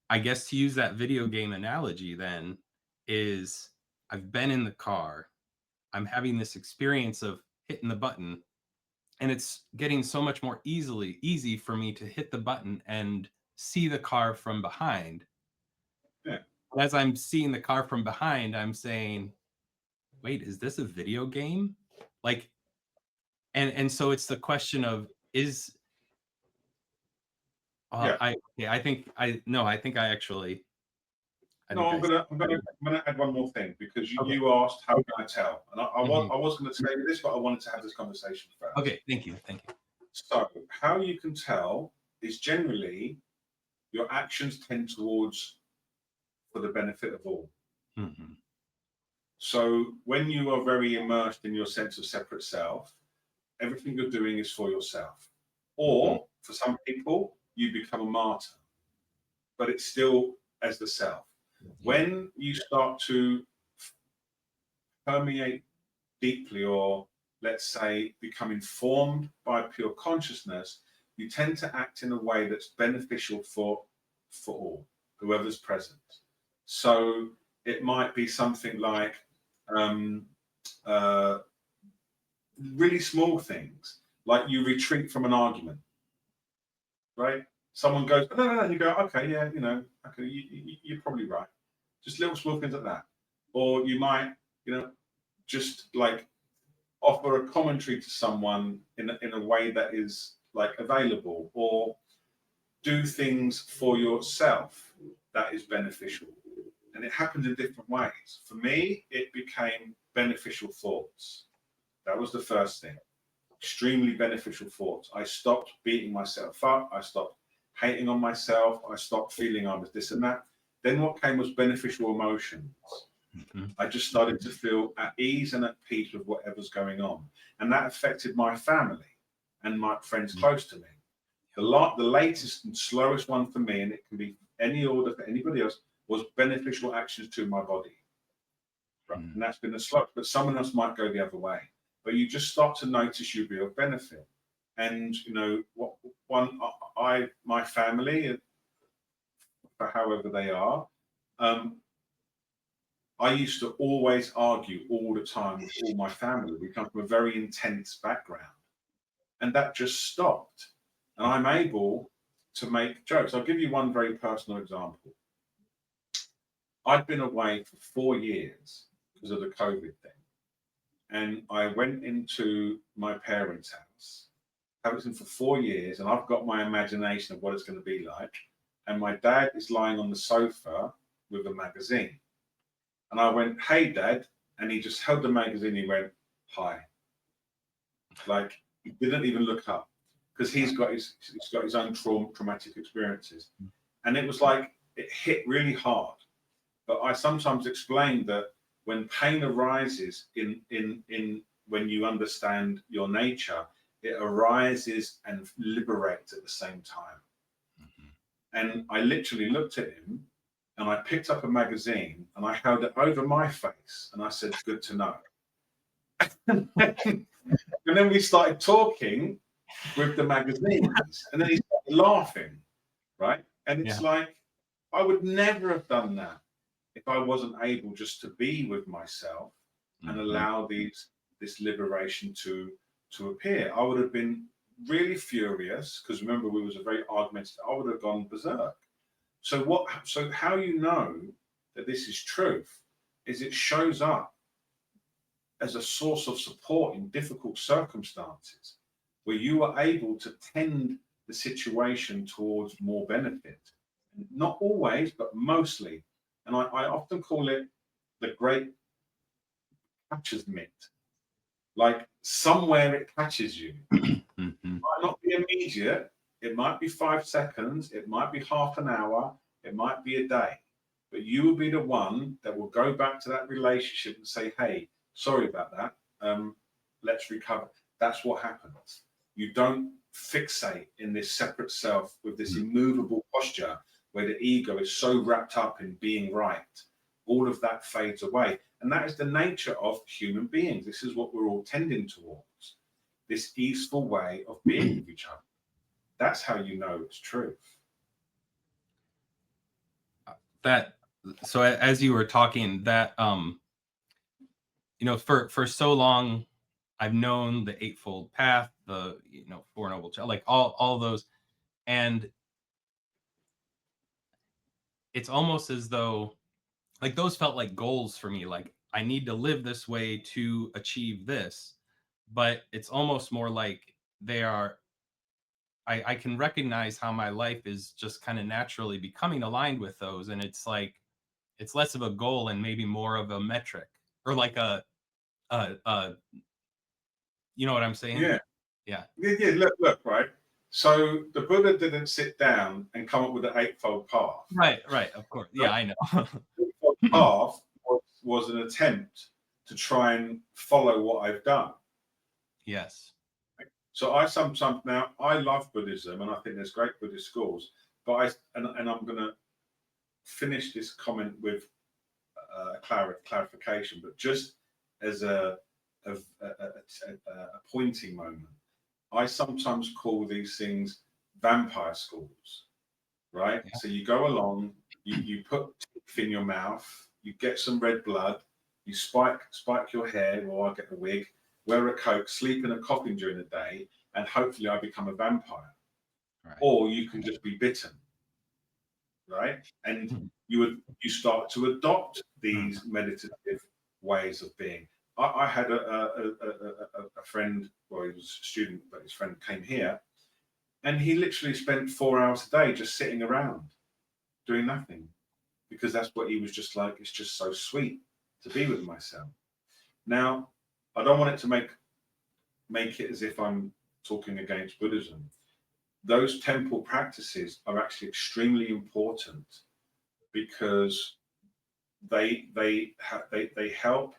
I guess to use that video game analogy then is I've been in the car, I'm having this experience of hitting the button, and it's getting so much more easy for me to hit the button and see the car from behind. Yeah. As I'm seeing the car from behind, I'm saying, wait, is this a video game? Like, and so it's the question of I think I actually. I'm gonna add one more thing, because you asked how can I tell, and I was going to tell you this, but I wanted to have this conversation first. Okay, thank you. So how you can tell is generally your actions tend towards for the benefit of all. So when you are very immersed in your sense of separate self, everything you're doing is for yourself. Or for some people, you become a martyr, but it's still as the self. When you start to permeate deeply, or let's say become informed by pure consciousness, you tend to act in a way that's beneficial for all, whoever's present. So it might be something like really small things, like you retreat from an argument, right? Someone goes, no, and you go, okay, yeah, okay, you're probably right. Just little small things like that. Or you might, just like offer a commentary to someone in a way that is like available, or do things for yourself that is beneficial. And it happens in different ways. For me, it became beneficial thoughts. That was the first thing. Extremely beneficial thoughts. I stopped beating myself up. I stopped hating on myself. I stopped feeling I was this and that. Then what came was beneficial emotions. I just started to feel at ease and at peace with whatever's going on. And that affected my family and my friends close to me. The latest and slowest one for me, and it can be any order for anybody else, was beneficial actions to my body. Right? And that's been the slowest, but someone else might go the other way. But you just start to notice you be of benefit. And, my family, for however they are, I used to always argue all the time with all my family. We come from a very intense background, and that just stopped. And I'm able to make jokes. I'll give you one very personal example. I'd been away for 4 years because of the COVID thing. And I went into my parents' house. I was in for 4 years, and I've got my imagination of what it's going to be like. And my dad is lying on the sofa with a magazine. And I went, hey, Dad. And he just held the magazine. He went, hi. Like, he didn't even look up, because he's got his own traumatic experiences. And it was like, it hit really hard. But I sometimes explain that when pain arises in when you understand your nature, it arises and liberates at the same time. And I literally looked at him, and I picked up a magazine and I held it over my face, and I said, good to know. And then we started talking with the magazines, and then he started laughing, right? And it's like, I would never have done that if I wasn't able just to be with myself and allow this liberation to appear. I would have been really furious, because remember we was a very argumentative, I would have gone berserk. So how you know that this is truth is it shows up as a source of support in difficult circumstances where you are able to tend the situation towards more benefit. Not always, but mostly. And I often call it the great catcher's mitt. Like somewhere it catches you. It might not be immediate. It might be 5 seconds. It might be half an hour. It might be a day. But you will be the one that will go back to that relationship and say, hey, sorry about that. Let's recover. That's what happens. You don't fixate in this separate self with this immovable posture where the ego is so wrapped up in being right. All of that fades away. And that is the nature of human beings. This is what we're all tending towards. This easeful way of being with each other. That's how you know it's truth. So as you were talking, that for so long I've known the Eightfold Path, the Four Noble Truths, like all those, and it's almost as though like those felt like goals for me. Like I need to live this way to achieve this, but it's almost more like they are. I can recognize how my life is just kind of naturally becoming aligned with those, and it's like it's less of a goal and maybe more of a metric, or like a you know what I'm saying? Yeah. Look, right. So the Buddha didn't sit down and come up with the Eightfold Path. Right, of course. Yeah, I know. The Eightfold Path was an attempt to try and follow what I've done. Yes. So I sometimes now I love Buddhism and I think there's great Buddhist schools, but I'm going to finish this comment with clarification, but just as a pointing moment, I sometimes call these things vampire schools, right? Yeah. So you go along, you put teeth in your mouth, you get some red blood, you spike your hair, or I get a wig, wear a coat, sleep in a coffin during the day, and hopefully I become a vampire. Right. Or you can just be bitten, right? And you start to adopt these meditative ways of being. I had a friend, well, he was a student, but his friend came here, and he literally spent 4 hours a day just sitting around doing nothing, because that's what he was just like. It's just so sweet to be with myself. Now, I don't want it to make it as if I'm talking against Buddhism. Those temple practices are actually extremely important because they help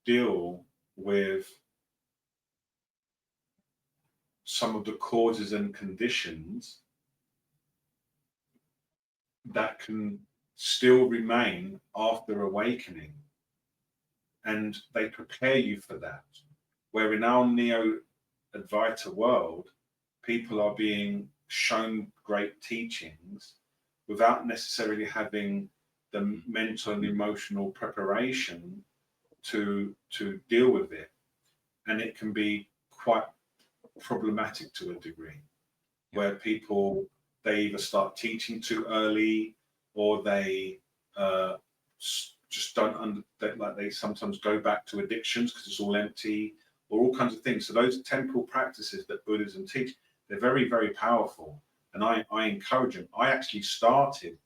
deal with some of the causes and conditions that can still remain after awakening, and they prepare you for that. Where in our neo-Advaita world, people are being shown great teachings without necessarily having the mental and emotional preparation to deal with it, and it can be quite problematic to a degree, where people, they either start teaching too early, or they just don't like they sometimes go back to addictions because it's all empty, or all kinds of things. So those temple practices that Buddhism teach, they're very, very powerful, and I encourage them. I actually started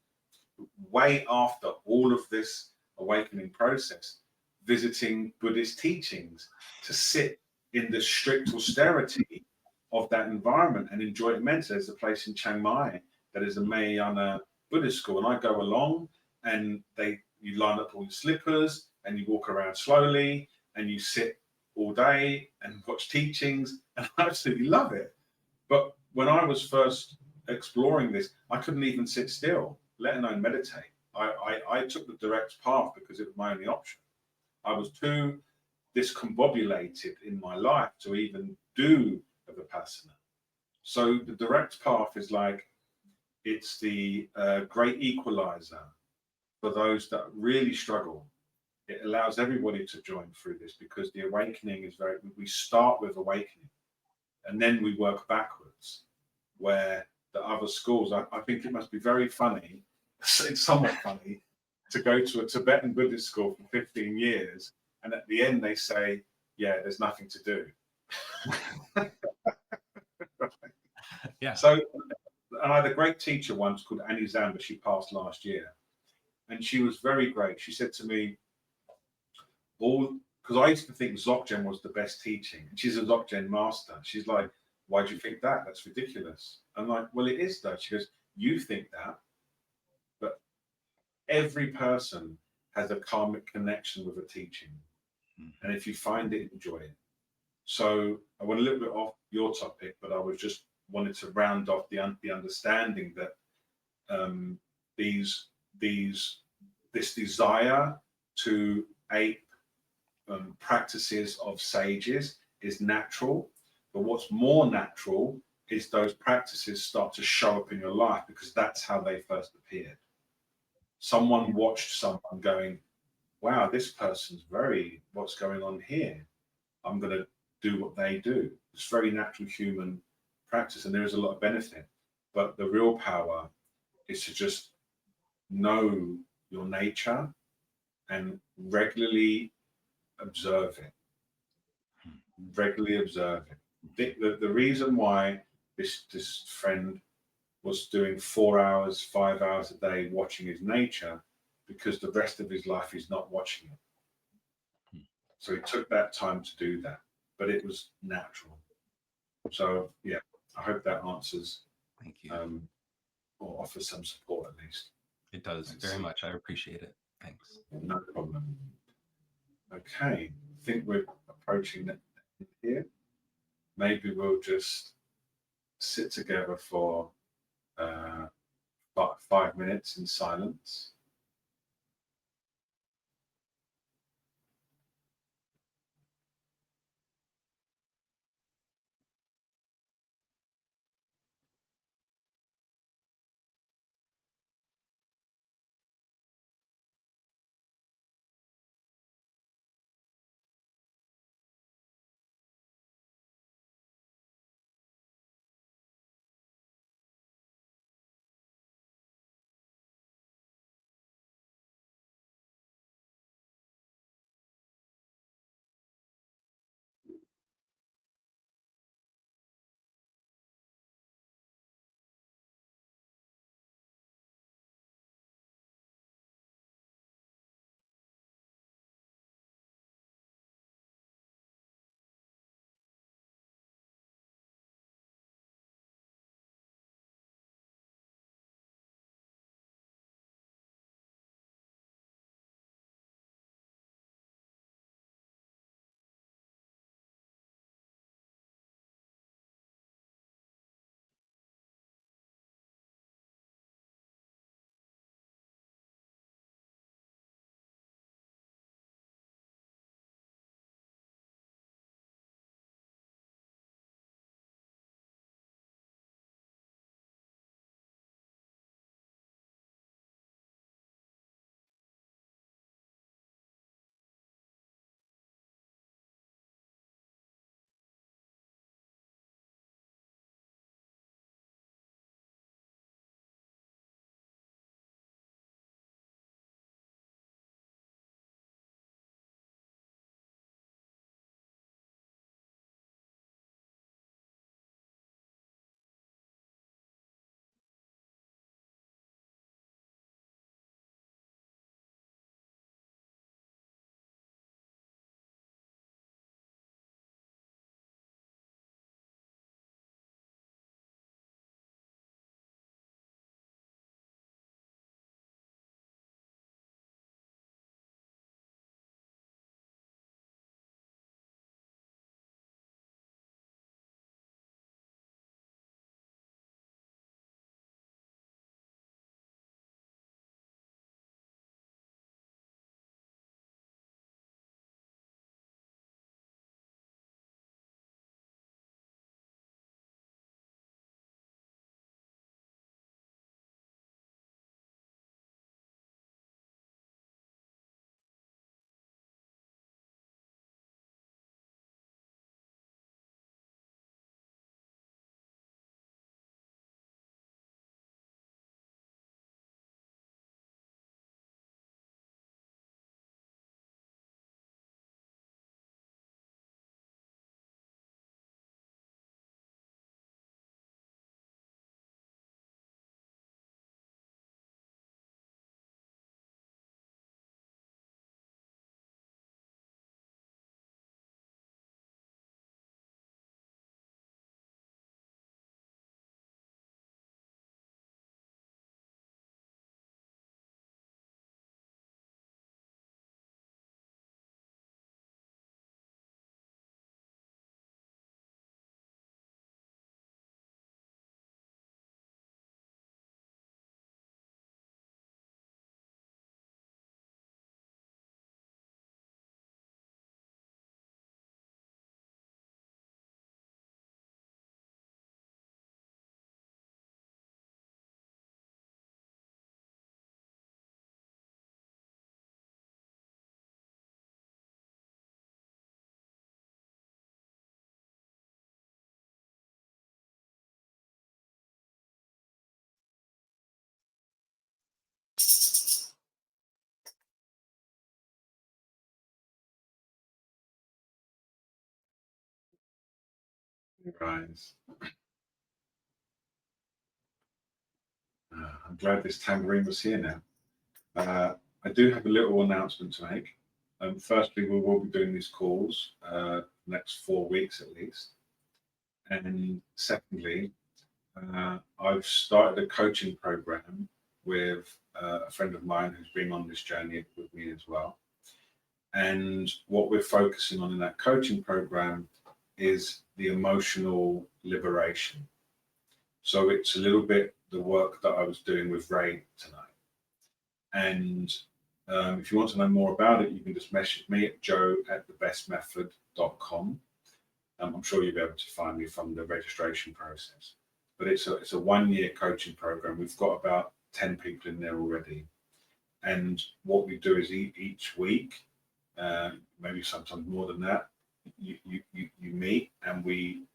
way after all of this awakening process visiting Buddhist teachings to sit in the strict austerity of that environment and enjoy it immensely. There's a place in Chiang Mai that is a Mahayana Buddhist school, and I go along, and you line up all your slippers and you walk around slowly and you sit all day and watch teachings, and I absolutely love it. But when I was first exploring this, I couldn't even sit still, let alone meditate. I took the direct path because it was my only option. I was too discombobulated in my life to even do a Vipassana. So the direct path is like, it's the great equalizer for those that really struggle. It allows everybody to join through this because the awakening is we start with awakening. and then we work backwards. Where the other schools, I think it must be very funny, it's somewhat funny, to go to a Tibetan Buddhist school for 15 years, and at the end they say, yeah, there's nothing to do. Yeah. So, and I had a great teacher once called Annie Zamba. She passed last year, and she was very great. She said to me, because I used to think Dzogchen was the best teaching, and she's a Dzogchen master. She's like, why do you think that? That's ridiculous. I'm like, well, it is though. She goes, you think that, but every person has a karmic connection with a teaching, and if you find it, enjoy it. So I went a little bit off your topic, but I was just wanted to round off the understanding that this desire to ape practices of sages is natural, but what's more natural is those practices start to show up in your life because that's how they first appeared. Someone watched someone going, wow, this person's what's going on here? I'm going to do what they do. It's very natural human practice, and there is a lot of benefit. But the real power is to just know your nature and regularly observe it. Regularly observe it. The reason why this friend was doing 4 hours, 5 hours a day watching his nature, because the rest of his life he's not watching it. So he took that time to do that, but it was natural. So yeah, I hope that answers. Thank you. Or offers some support at least. It does. Thanks. Very much. I appreciate it. Thanks. No problem. Okay, I think we're approaching that here. Maybe we'll just sit together for 5 minutes in silence. Rise. I'm glad this tambourine was here now. I do have a little announcement to make. Firstly, we will be doing these calls next 4 weeks at least. And secondly, I've started a coaching program with a friend of mine who's been on this journey with me as well. And what we're focusing on in that coaching program is the emotional liberation. So it's a little bit the work that I was doing with Ray tonight. And if you want to know more about it, you can just message me at joe@thebestmethod.com. I'm sure you'll be able to find me from the registration process. But it's a 1-year coaching program. We've got about 10 people in there already. And what we do is each week, maybe sometimes more than that, you meet and we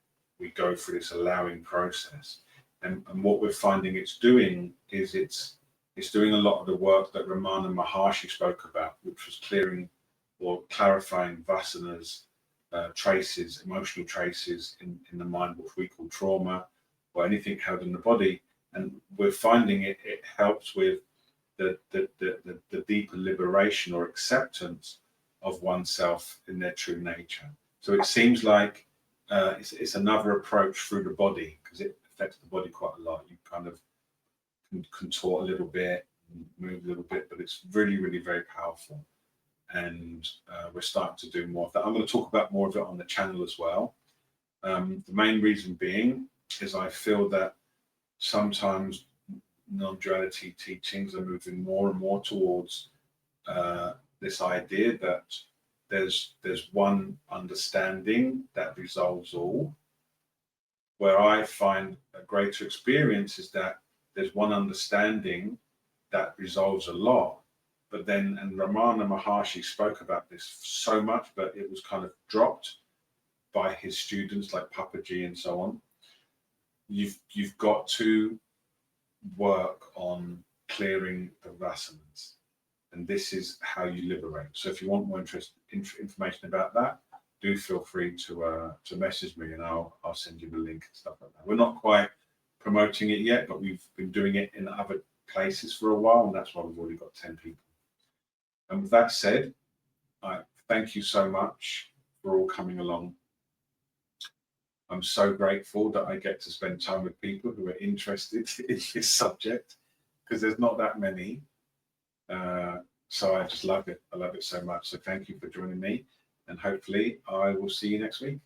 go through this allowing process. And what we're finding it's doing is it's doing a lot of the work that Ramana Maharshi spoke about, which was clearing or clarifying vasanas, traces, emotional traces in the mind, which we call trauma, or anything held in the body. And we're finding it helps with the deeper liberation or acceptance of oneself in their true nature. So it seems like it's another approach through the body, because it affects the body quite a lot. You kind of can contort a little bit, move a little bit, but it's really, really very powerful. And we're starting to do more of that. I'm going to talk about more of it on the channel as well. The main reason being is I feel that sometimes non-duality teachings are moving more and more towards this idea that there's one understanding that resolves all. Where I find a greater experience is that there's one understanding that resolves a lot. But then, and Ramana Maharshi spoke about this so much, but it was kind of dropped by his students like Papaji and so on. You've got to work on clearing the vasanas, and this is how you liberate. So if you want more information about that, do feel free to message me, and I'll send you the link and stuff like that. We're not quite promoting it yet, but we've been doing it in other places for a while, and that's why we've already got 10 people. And with that said, I thank you so much for all coming along. I'm so grateful that I get to spend time with people who are interested in this subject, because there's not that many. So I just love it. I love it so much. So thank you for joining me, and hopefully I will see you next week.